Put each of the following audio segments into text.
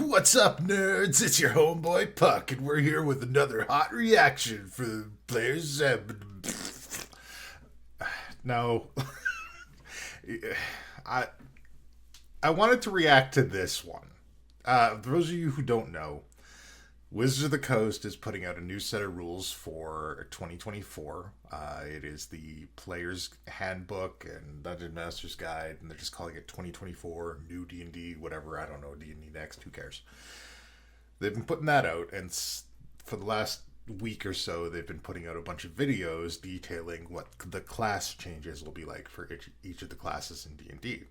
What's up, nerds? It's your homeboy Puck, and we're here with another hot reaction for the players. Now, I I wanted to react to this one. For those of you who don't know, Wizards of the Coast is putting out a new set of rules for 2024. It is the Player's Handbook and Dungeon Master's Guide, and they're just calling it 2024 New D&D, whatever. I don't know, D&D Next, who cares? They've been putting that out, and for the last week or so, they've been putting out a bunch of videos detailing what the class changes will be like for each of the classes in D&D.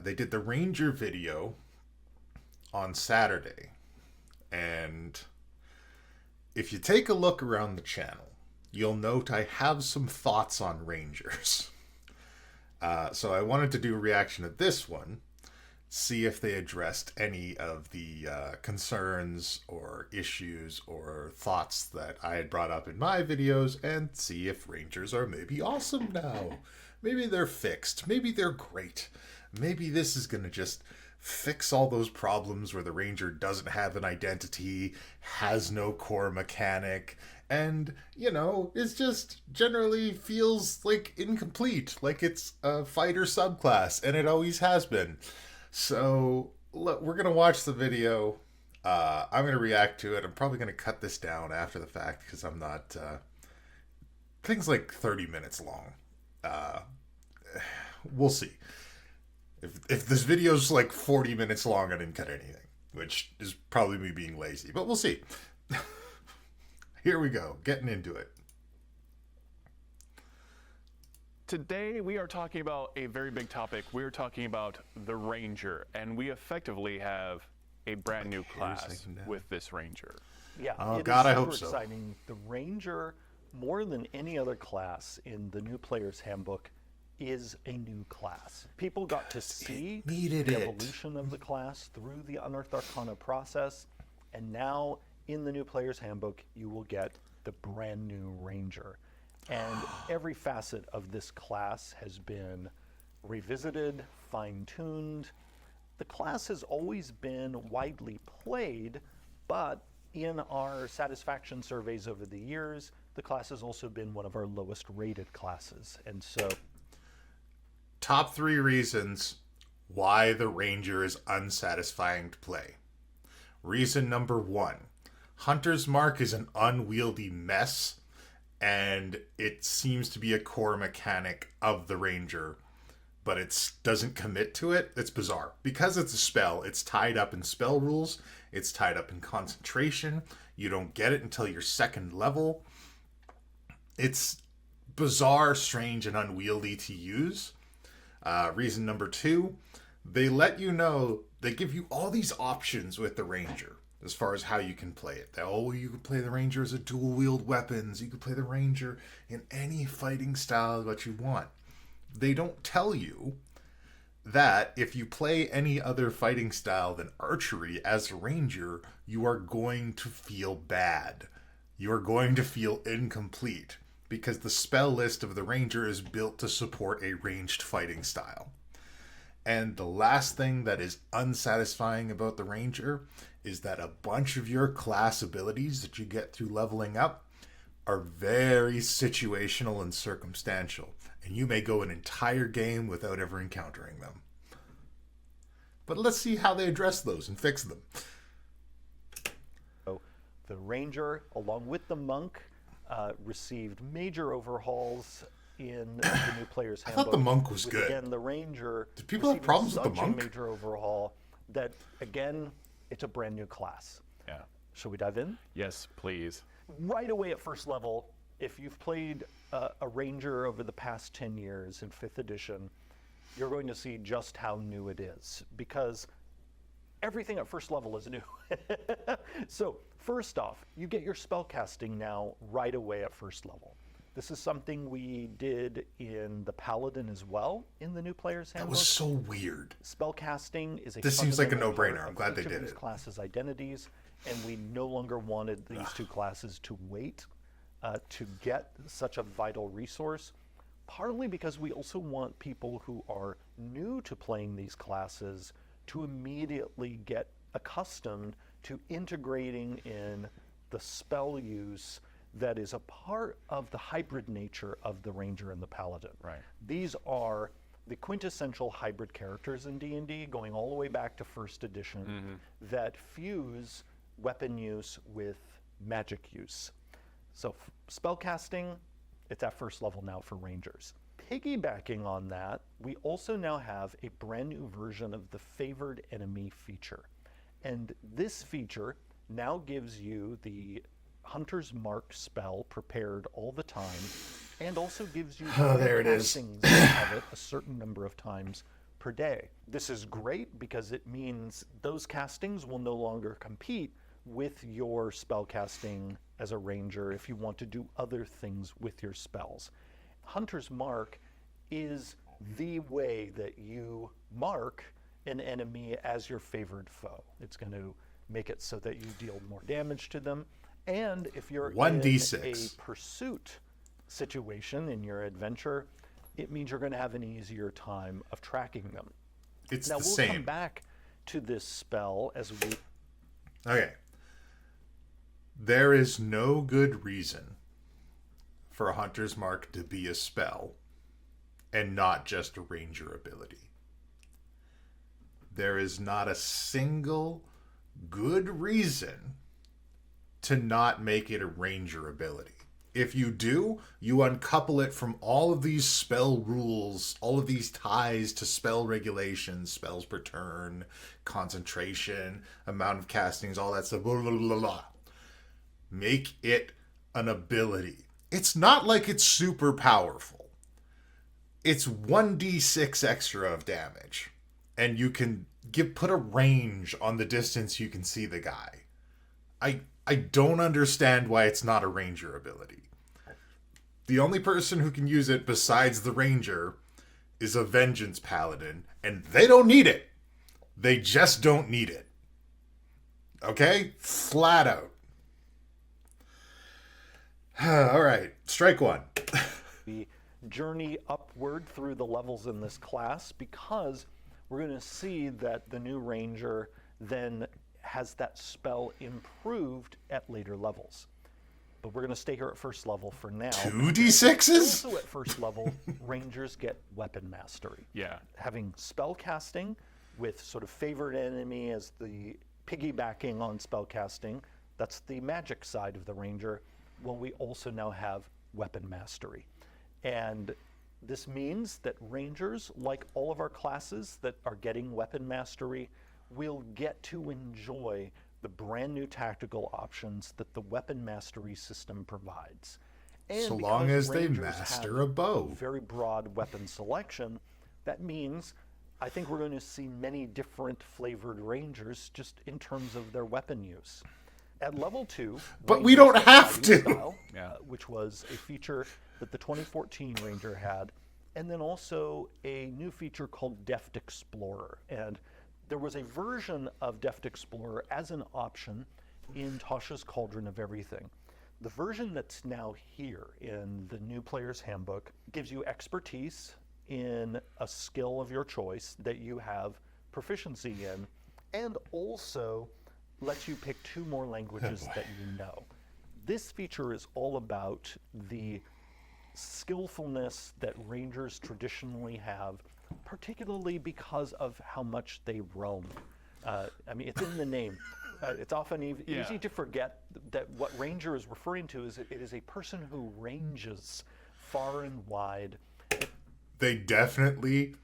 They did the Ranger video on Saturday. And if you take a look around the channel, you'll note I have some thoughts on Rangers. So I wanted to do a reaction to this one, see if they addressed any of the concerns or issues or thoughts that I had brought up in my videos, and see if Rangers are maybe awesome now. Maybe they're fixed. Maybe they're great. Maybe this is going to just fix all those problems where the Ranger doesn't have an identity, has no core mechanic, and, it's just generally feels like incomplete, like it's a fighter subclass, and it always has been. So, look, we're going to watch the video. I'm going to react to it. I'm probably going to cut this down after the fact because I'm not... things like 30 minutes long. We'll see. If this video's like 40 minutes long, I didn't cut anything, which is probably me being lazy, but we'll see. Here we go, getting into it. Today we are talking about a very big topic. We're talking about the Ranger, and we effectively have a brand new class with this Ranger. Yeah, oh God, I hope so. Exciting. The Ranger, more than any other class in the new Player's Handbook, is a new class. People got to see the evolution of the class through the Unearthed Arcana process, and now in the new Player's Handbook, you will get the brand new Ranger. And every facet of this class has been revisited, fine-tuned. The class has always been widely played, but in our satisfaction surveys over the years, the class has also been one of our lowest rated classes. And so top 3 reasons why the Ranger is unsatisfying to play. Reason number 1, Hunter's Mark is an unwieldy mess, and it seems to be a core mechanic of the Ranger, but it doesn't commit to it. It's bizarre. Because it's a spell, it's tied up in spell rules, it's tied up in concentration, you don't get it until your 2nd level. It's bizarre, strange, and unwieldy to use. Reason number 2, they let you know, they give you all these options with the Ranger as far as how you can play it. You can play the Ranger as a dual wield weapons. You can play the Ranger in any fighting style that you want. They don't tell you that if you play any other fighting style than archery as a Ranger, you are going to feel bad. You are going to feel incomplete, because the spell list of the Ranger is built to support a ranged fighting style. And the last thing that is unsatisfying about the Ranger is that a bunch of your class abilities that you get through leveling up are very situational and circumstantial, and you may go an entire game without ever encountering them. But let's see how they address those and fix them. the Ranger, along with the Monk, received major overhauls in the new Player's Handbook. I thought the Monk was good. Again, the Ranger. Did people have problems with the Monk? A major overhaul that, again, it's a brand new class. Yeah. Shall we dive in? Yes, please. Right away at first level, if you've played a Ranger over the past 10 years in 5th edition, you're going to see just how new it is, because everything at first level is new. So first off, you get your spellcasting now right away at first level. This is something we did in the Paladin as well in the new Player's Handbook. That was so weird. Spellcasting is a This seems like a fundamental no-brainer. part I'm glad of they each of did these it. classes' identities, and we no longer wanted these two classes to wait to get such a vital resource, partly because we also want people who are new to playing these classes to immediately get accustomed to integrating in the spell use that is a part of the hybrid nature of the Ranger and the Paladin. Right. These are the quintessential hybrid characters in D&D, going all the way back to first edition, that fuse weapon use with magic use. So spellcasting, it's at first level now for Rangers. Piggybacking on that, we also now have a brand new version of the favored enemy feature. And this feature now gives you the Hunter's Mark spell prepared all the time, and also gives you there it is. castings of it a certain number of times per day. This is great because it means those castings will no longer compete with your spell casting as a ranger if you want to do other things with your spells. Hunter's Mark is the way that you mark an enemy as your favored foe. It's going to make it so that you deal more damage to them. And if you're 1d6. in a pursuit situation in your adventure, it means you're going to have an easier time of tracking them. It's now the we'll same. come back to this spell as we... Okay. There is no good reason for a Hunter's Mark to be a spell and not just a ranger ability. There is not a single good reason to not make it a ranger ability. If you do, you uncouple it from all of these spell rules, all of these ties to spell regulations, spells per turn, concentration, amount of castings, all that stuff, blah, blah, blah, blah. Make it an ability. It's not like it's super powerful. It's 1d6 extra of damage. And you can put a range on the distance you can see the guy. I don't understand why it's not a ranger ability. The only person who can use it besides the ranger is a vengeance paladin, and they don't need it. They just don't need it. Okay? Flat out. All right, strike one. We journey upward through the levels in this class because we're going to see that the new ranger then has that spell improved at later levels. But we're going to stay here at first level for now. 2d6s? Also at first level, rangers get weapon mastery. Yeah. Having spell casting with sort of favored enemy as the piggybacking on spell casting, that's the magic side of the ranger. Well, we also now have weapon mastery. And this means that rangers, like all of our classes that are getting weapon mastery, will get to enjoy the brand new tactical options that the weapon mastery system provides. And So long as they rangers master have a bow. very broad weapon selection, that means I think we're going to see many different flavored rangers just in terms of their weapon use. At level 2, But we Rangers don't get have Fighting to. Style, which was a feature that the 2014 Ranger had, and then also a new feature called Deft Explorer. And there was a version of Deft Explorer as an option in Tasha's Cauldron of Everything. The version that's now here in the new player's handbook gives you expertise in a skill of your choice that you have proficiency in, and also lets you pick 2 more languages that you know. This feature is all about the skillfulness that rangers traditionally have, particularly because of how much they roam. I mean, it's in the name. It's often easy to forget that what ranger is referring to is it is a person who ranges far and wide. They definitely,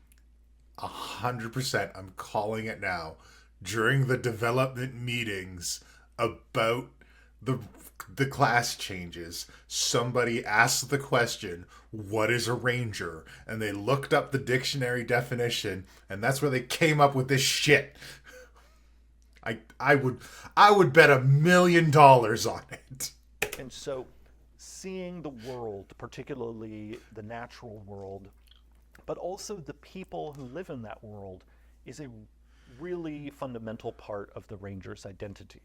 100%, I'm calling it now, during the development meetings about the class changes, somebody asked the question, what is a ranger? And they looked up the dictionary definition, and that's where they came up with this shit. I would bet $1 million on it. And so seeing the world, particularly the natural world, but also the people who live in that world, is a really fundamental part of the ranger's identity.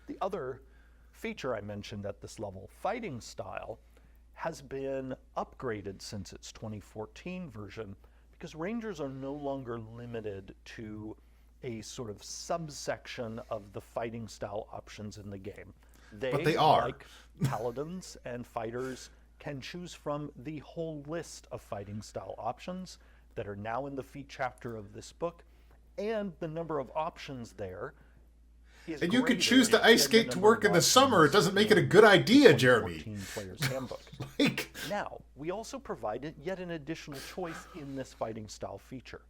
The other feature I mentioned at this level, fighting style, has been upgraded since its 2014 version because rangers are no longer limited to a sort of subsection of the fighting style options in the game. But they are. Like paladins and fighters, can choose from the whole list of fighting style options that are now in the feat chapter of this book, and the number of options there is and you could choose the ice skate to work in the summer. It doesn't make it a good idea, Jeremy. Player's Handbook. Like... Now, we also provided yet an additional choice in this fighting style feature.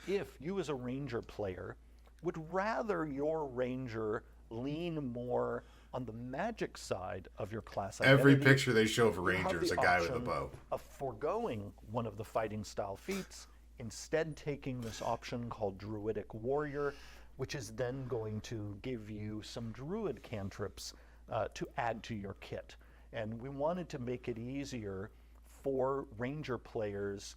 If you as a ranger player would rather your ranger lean more on the magic side of your class identity, every picture they show of a ranger is a guy with a bow. Of foregoing one of the fighting style feats, instead taking this option called Druidic Warrior, which is then going to give you some druid cantrips to add to your kit. And we wanted to make it easier for ranger players,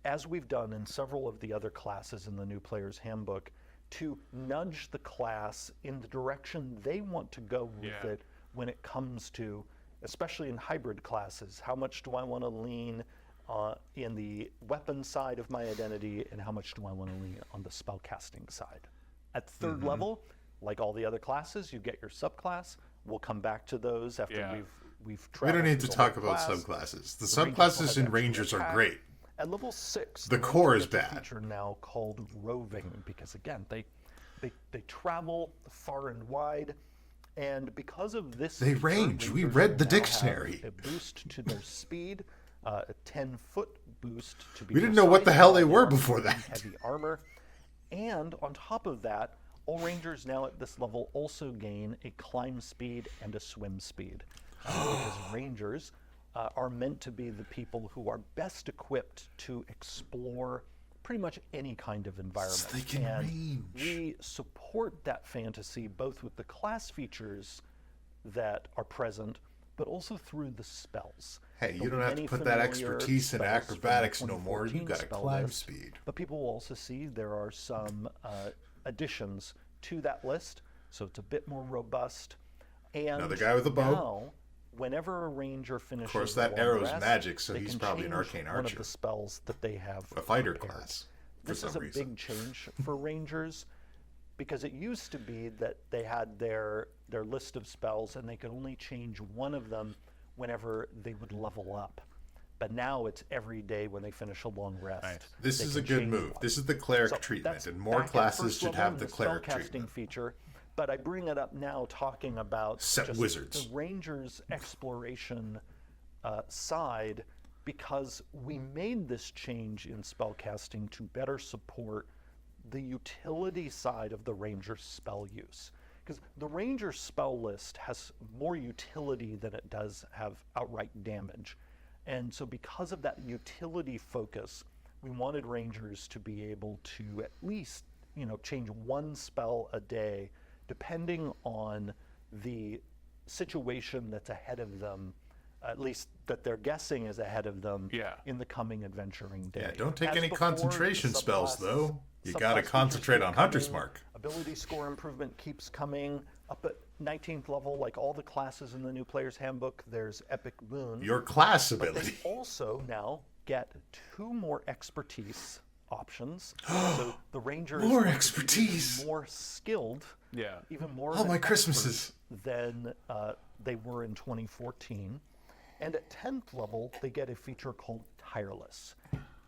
as we've done in several of the other classes in the New Player's Handbook, to nudge the class in the direction they want to go with it when it comes to, especially in hybrid classes, how much do I want to lean in the weapon side of my identity, and how much do I want to lean on the spellcasting side. At third level, like all the other classes, you get your subclass. We'll come back to those after we've We don't need to talk about subclasses. The subclasses in Rangers are great. At level 6, the core is bad. A feature now called roving, because again, they travel far and wide, and because of this, they range. We read the dictionary. A boost to their speed, a 10-foot boost to be. We didn't know what the hell they were before that. Heavy armor, and on top of that, all Rangers now at this level also gain a climb speed and a swim speed, because Rangers are meant to be the people who are best equipped to explore pretty much any kind of environment. So they can range. We support that fantasy both with the class features that are present, but also through the spells. Hey, you don't have to put that expertise in acrobatics no more. You got a climb speed. But people will also see there are some additions to that list, so it's a bit more robust. And another guy with a bow. Now, whenever a ranger finishes, of course, that arrow's magic, so he's probably an arcane archer. One of the spells that they have. A fighter class. This is a big change for rangers, because it used to be that they had their list of spells and they could only change one of them whenever they would level up. But now it's every day when they finish a long rest. Right. This is a good move. This is the cleric treatment, and more classes should have the cleric treatment feature. But I bring it up now talking about wizards. The Rangers exploration side, because we made this change in spellcasting to better support the utility side of the Ranger's spell use. Because the Ranger's spell list has more utility than it does have outright damage. And so because of that utility focus, we wanted Rangers to be able to at least, change one spell a day, depending on the situation that's ahead of them, at least that they're guessing is ahead of them in the coming adventuring day. Yeah, don't take any concentration spells, though. You got to concentrate on Hunter's Mark. Ability score improvement keeps coming up at 19th level, like all the classes in the New Player's Handbook. There's Epic Boon. Your class ability. But they also now get 2 more expertise options. So the Rangers more expertise, more skilled, even more. All my Christmases than they were in 2014. And at 10th level, they get a feature called Tireless.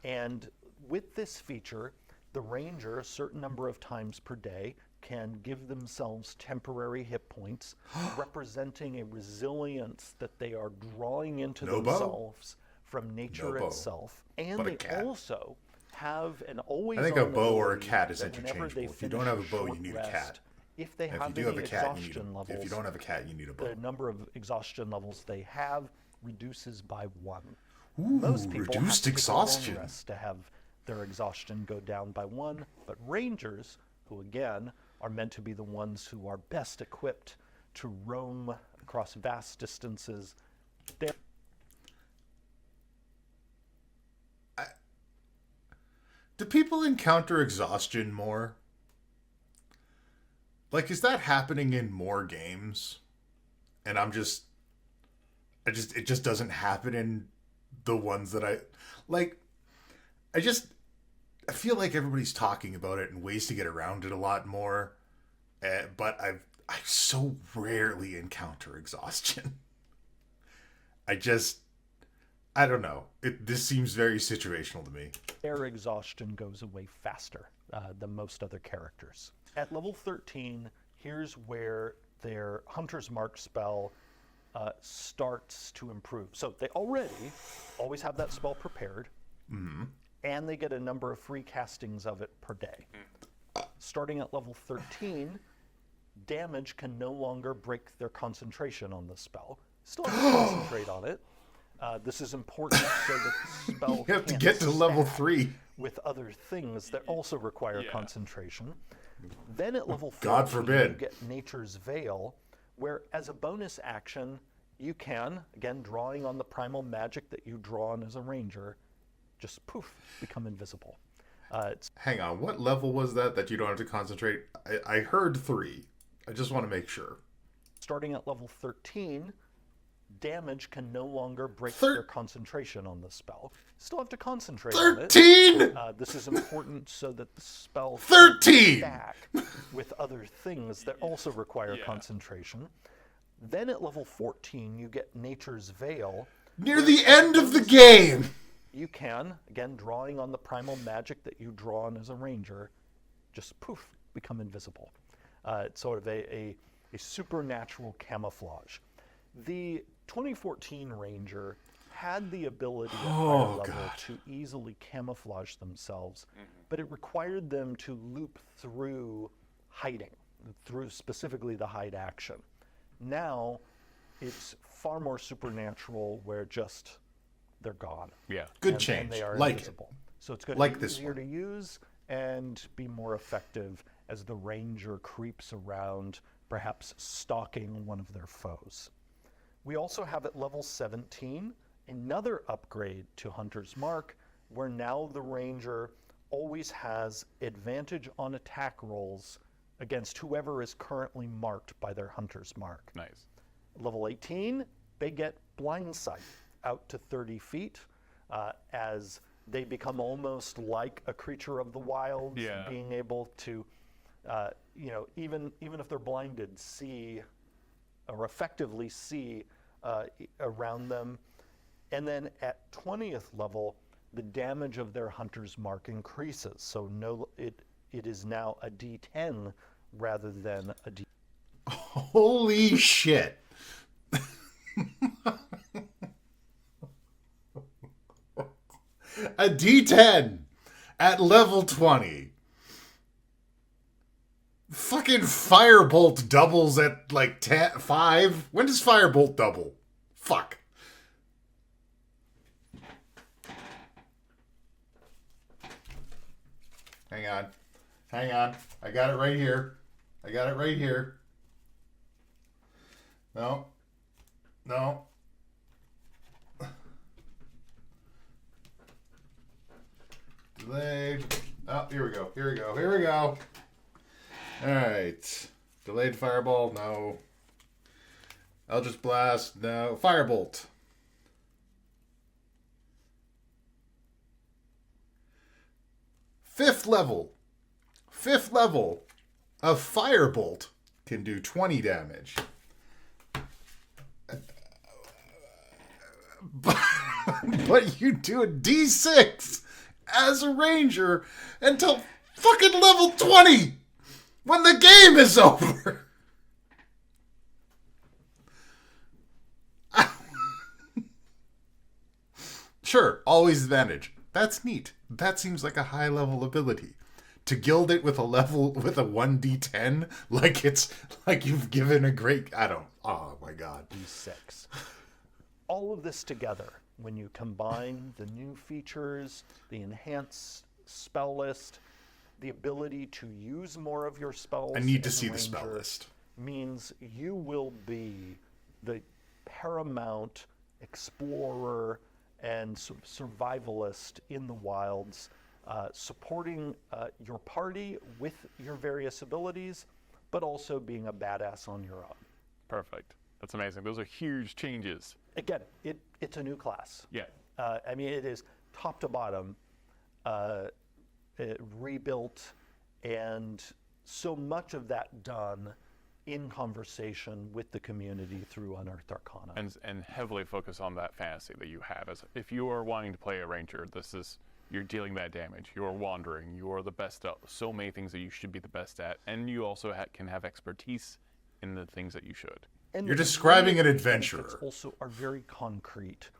And with this feature, the Ranger, a certain number of times per day, can give themselves temporary hit points, representing a resilience that they are drawing into themselves from nature itself. And they also have an always. I think a bow or a cat is interchangeable. If you don't have a bow, you need a cat. If they have any exhaustion levels, if you don't have a cat, you need a bow. The number of exhaustion levels they have reduces by 1. Ooh, most people reduced have to exhaustion. Take a long rest to have their exhaustion go down by 1, but Rangers, who again are meant to be the ones who are best equipped to roam across vast distances, do people encounter exhaustion more? Like, is that happening in more games? And it just doesn't happen in the ones that I feel like everybody's talking about it and ways to get around it a lot more, but I so rarely encounter exhaustion. I don't know. This seems very situational to me. Their exhaustion goes away faster than most other characters. At level 13, here's where their Hunter's Mark spell starts to improve. So they always have that spell prepared, and they get a number of free castings of it per day. Starting at level 13, damage can no longer break their concentration on the spell. Still have to concentrate on it. This is important so that the spell you have to get to level 3 with other things that also require concentration. Then at level 14, God forbid, you get Nature's Veil, where as a bonus action, you can, again, drawing on the primal magic that you draw on as a ranger, just poof, become invisible. Hang on, what level was that you don't have to concentrate? I heard 3. I just want to make sure. Starting at level 13, damage can no longer break their concentration on the spell. Still have to concentrate on it. 13! This is important so that the spell 13! stack with other things that also require concentration. Then at level 14, you get Nature's Veil. Near the end of the game! You can, again, drawing on the primal magic that you draw on as a ranger, just poof, become invisible. It's sort of a supernatural camouflage. The 2014 Ranger had the ability at higher level to easily camouflage themselves, but it required them to loop through hiding, through specifically the hide action. Now, it's far more supernatural where just they're gone. Yeah. Good change. And they are like invisible. So it's going like to be this easier one. to use and be more effective as the ranger creeps around, perhaps stalking one of their foes. We also have at level 17 another upgrade to Hunter's Mark, where now the ranger always has advantage on attack rolls against whoever is currently marked by their Hunter's Mark. Nice. Level 18, they get blind sight out to 30 feet as they become almost like a creature of the wilds, being able to, even if they're blinded, see or effectively see around them. And then at 20th level, the damage of their Hunter's Mark increases. So it is now a D10 rather than a D. Holy shit. A D10 at level 20. Fucking Firebolt doubles at like 5. When does Firebolt double? Fuck. Hang on. I got it right here. No. Delayed. Oh, here we go. Alright. Delayed Fireball, no. Eldritch Blast, no. Firebolt. Fifth level of Firebolt can do 20 damage. But you do a D6 as a ranger until fucking level 20 when the game is over. Sure, always advantage. That's neat. That seems like a high level ability. To gild it with a 1d10 like it's like you've given a great oh my god. D6. All of this together, when you combine the new features, the enhanced spell list, the ability to use more of your spells. I need to see the spell list. Means you will be the paramount explorer and survivalist in the wilds, supporting your party with your various abilities, but also being a badass on your own. Perfect. That's amazing. Those are huge changes. Again, it's a new class. Yeah. It is top to bottom. rebuilt, and so much of that done in conversation with the community through Unearthed Arcana. And heavily focus on that fantasy that you have. As if you are wanting to play a ranger, you're dealing that damage. You are wandering. You are the best at so many things that you should be the best at, and you also can have expertise in the things that you should. And you're describing an adventurer. Also are very concrete.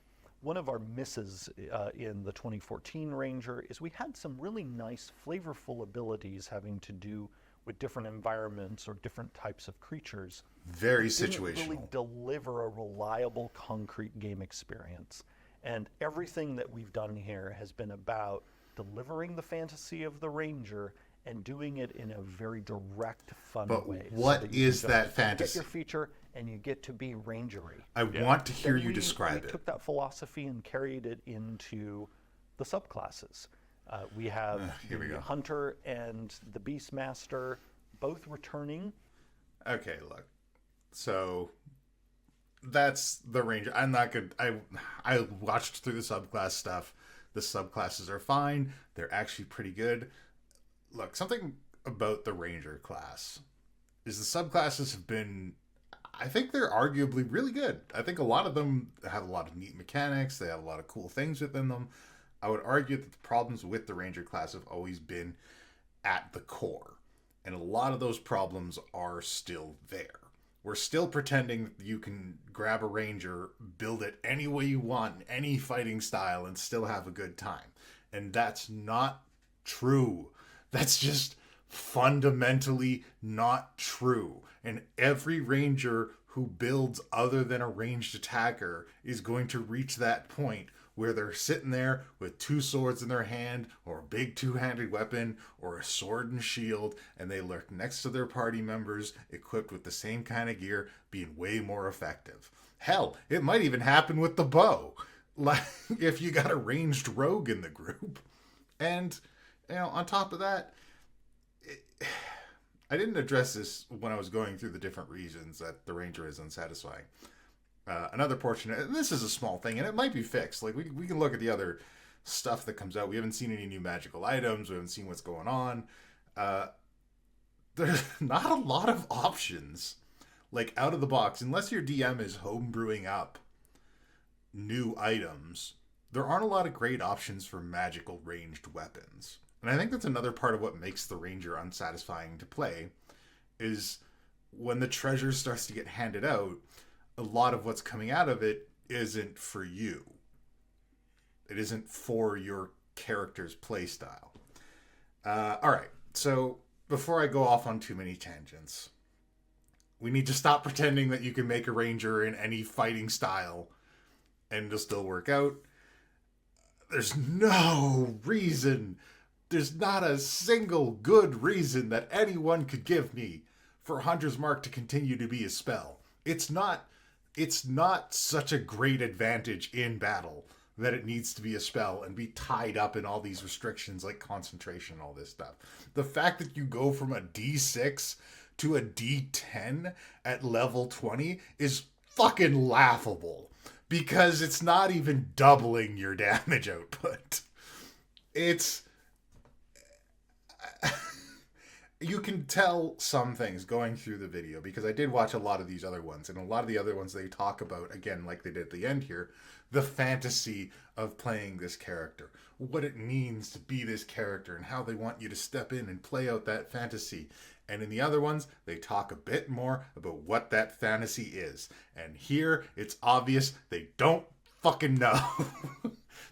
One of our misses in the 2014 Ranger is we had some really nice, flavorful abilities having to do with different environments or different types of creatures. Very situational. Didn't really deliver a reliable, concrete game experience. And everything that we've done here has been about delivering the fantasy of the Ranger and doing it in a very direct, fun way. But what is that fantasy? You get your feature, and you get to be rangery. I want to hear you describe it. We took that philosophy and carried it into the subclasses. We have the Hunter and the Beastmaster both returning. Okay, look. So that's the Ranger. I'm not good. I watched through the subclass stuff. The subclasses are fine. They're actually pretty good. Look, something about the Ranger class is the subclasses have been, I think they're arguably really good. I think a lot of them have a lot of neat mechanics. They have a lot of cool things within them. I would argue that the problems with the Ranger class have always been at the core. And a lot of those problems are still there. We're still pretending that you can grab a Ranger, build it any way you want, any fighting style, and still have a good time. And that's not true. That's just fundamentally not true. And every Ranger who builds other than a ranged attacker is going to reach that point where they're sitting there with two swords in their hand, or a big two-handed weapon, or a sword and shield, and they lurk next to their party members equipped with the same kind of gear, being way more effective. Hell, it might even happen with the bow, like if you got a ranged rogue in the group. And on top of that, I didn't address this when I was going through the different reasons that the Ranger is unsatisfying. Another portion, and this is a small thing, and it might be fixed. Like, we can look at the other stuff that comes out. We haven't seen any new magical items. We haven't seen what's going on. There's not a lot of options, like, out of the box. Unless your DM is homebrewing up new items, there aren't a lot of great options for magical ranged weapons. And I think that's another part of what makes the Ranger unsatisfying to play, is when the treasure starts to get handed out, a lot of what's coming out of it isn't for you. It isn't for your character's playstyle. Alright, so before I go off on too many tangents, we need to stop pretending that you can make a Ranger in any fighting style and it'll still work out. There's no reason, there's not a single good reason that anyone could give me for Hunter's Mark to continue to be a spell. It's not such a great advantage in battle that it needs to be a spell and be tied up in all these restrictions like concentration and all this stuff. The fact that you go from a D6 to a D10 at level 20 is fucking laughable, because it's not even doubling your damage output. It's... You can tell some things going through the video, because I did watch a lot of these other ones, and a lot of the other ones they talk about, again, like they did at the end here, the fantasy of playing this character, what it means to be this character, and how they want you to step in and play out that fantasy. And in the other ones, they talk a bit more about what that fantasy is. And here, it's obvious they don't fucking know.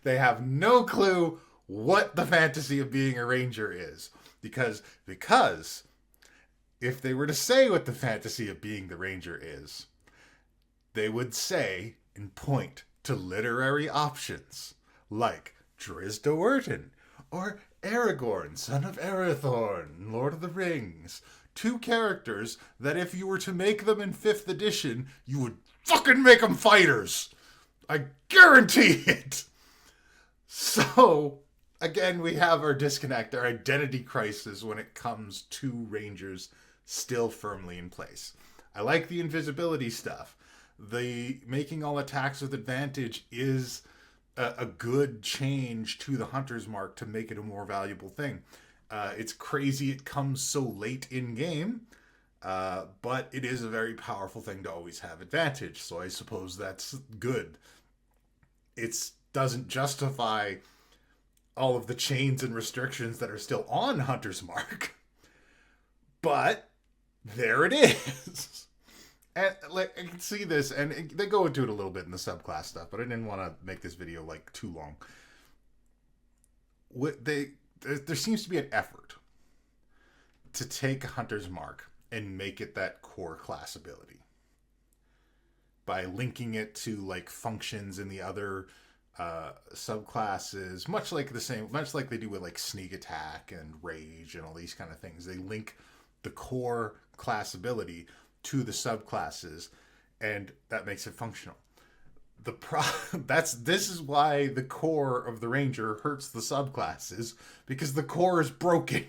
They have no clue what the fantasy of being a Ranger is. Because if they were to say what the fantasy of being the Ranger is, they would say and point to literary options like Drizzt Do'Urden or Aragorn, son of Arathorn, Lord of the Rings. Two characters that if you were to make them in 5th edition, you would fucking make them fighters. I guarantee it. So... again, we have our disconnect, our identity crisis when it comes to Rangers still firmly in place. I like the invisibility stuff. The making all attacks with advantage is a good change to the hunter's mark to make it a more valuable thing. It's crazy it comes so late in game, but it is a very powerful thing to always have advantage, so I suppose that's good. It doesn't justify all of the chains and restrictions that are still on hunter's mark, but there it is. And like I can see this, and they go into it a little bit in the subclass stuff, but I didn't want to make this video like too long. There seems to be an effort to take Hunter's Mark and make it that core class ability by linking it to like functions in the other subclasses, much like they do with like sneak attack and rage and all these kind of things. They link the core class ability to the subclasses, and that makes it functional. This is why the core of the ranger hurts the subclasses, because the core is broken.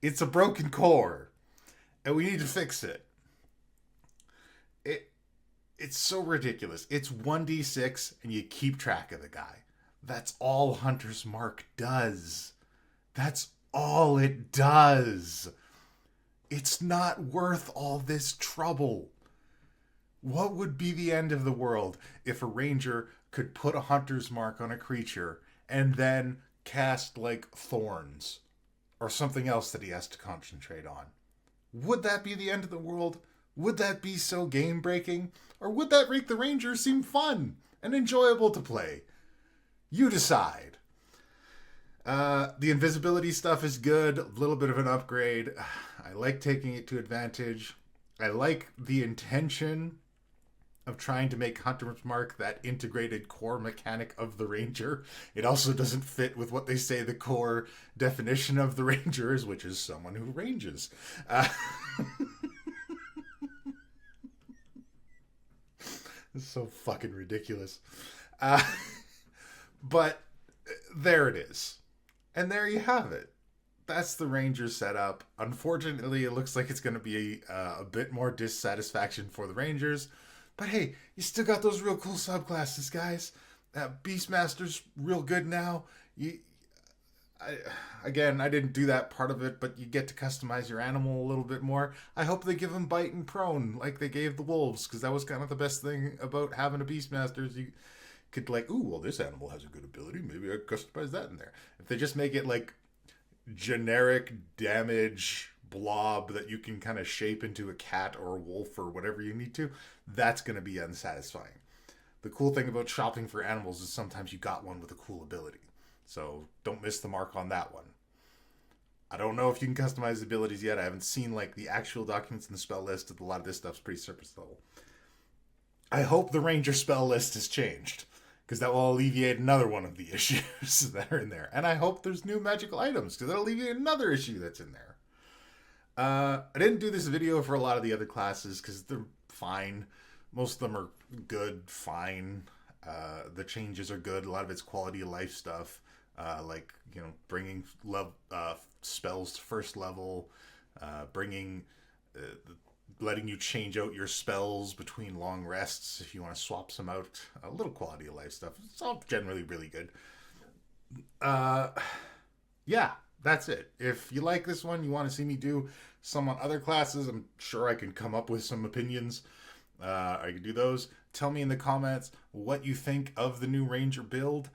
It's a broken core, and we need to fix it. It's so ridiculous. It's 1d6 and you keep track of the guy. That's all Hunter's Mark does. That's all it does. It's not worth all this trouble. What would be the end of the world if a ranger could put a hunter's mark on a creature and then cast like thorns or something else that he has to concentrate on? Would that be the end of the world? Would that be so game breaking? Or would that make the ranger seem fun and enjoyable to play? You decide. The invisibility stuff is good, a little bit of an upgrade. I like taking it to advantage. I like the intention of trying to make Hunter's Mark that integrated core mechanic of the ranger. It also doesn't fit with what they say the core definition of the ranger is, which is someone who ranges. It's so fucking ridiculous. But there it is. And there you have it. That's the ranger setup. Unfortunately, it looks like it's going to be a bit more dissatisfaction for the rangers. But hey, you still got those real cool subclasses, guys. Beastmaster's real good now. I didn't do that part of it, but you get to customize your animal a little bit more. I hope they give him bite and prone like they gave the wolves, because that was kind of the best thing about having a Beastmaster is you could like, ooh, well, this animal has a good ability. Maybe I customize that in there. If they just make it like generic damage blob that you can kind of shape into a cat or a wolf or whatever you need to, that's going to be unsatisfying. The cool thing about shopping for animals is sometimes you got one with a cool ability. So don't miss the mark on that one. I don't know if you can customize abilities yet. I haven't seen like the actual documents in the spell list. A lot of this stuff's pretty surface level. I hope the ranger spell list has changed, because that will alleviate another one of the issues that are in there. And I hope there's new magical items, because that'll alleviate another issue that's in there. I didn't do this video for a lot of the other classes, because they're fine. Most of them are good, fine. The changes are good. A lot of it's quality of life stuff. Like, you know, bringing spells to first level, letting you change out your spells between long rests if you want to swap some out. A little quality of life stuff. It's all generally really good. Yeah, that's it. If you like this one, you want to see me do some on other classes, I'm sure I can come up with some opinions. I can do those. Tell me in the comments what you think of the new Ranger build.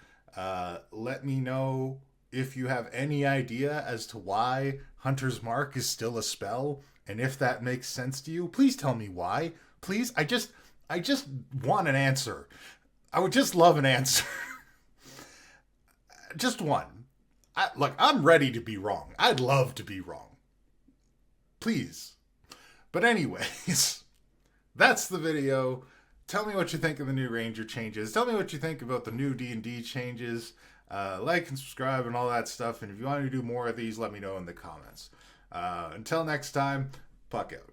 Let me know if you have any idea as to why Hunter's Mark is still a spell, and if that makes sense to you. Please tell me why. Please, I just want an answer. I would just love an answer. Just one. Look, I'm ready to be wrong. I'd love to be wrong. Please. But anyways, that's the video. Tell me what you think of the new Ranger changes. Tell me what you think about the new D&D changes. Like and subscribe and all that stuff. And if you want to do more of these, let me know in the comments. Until next time, puck out.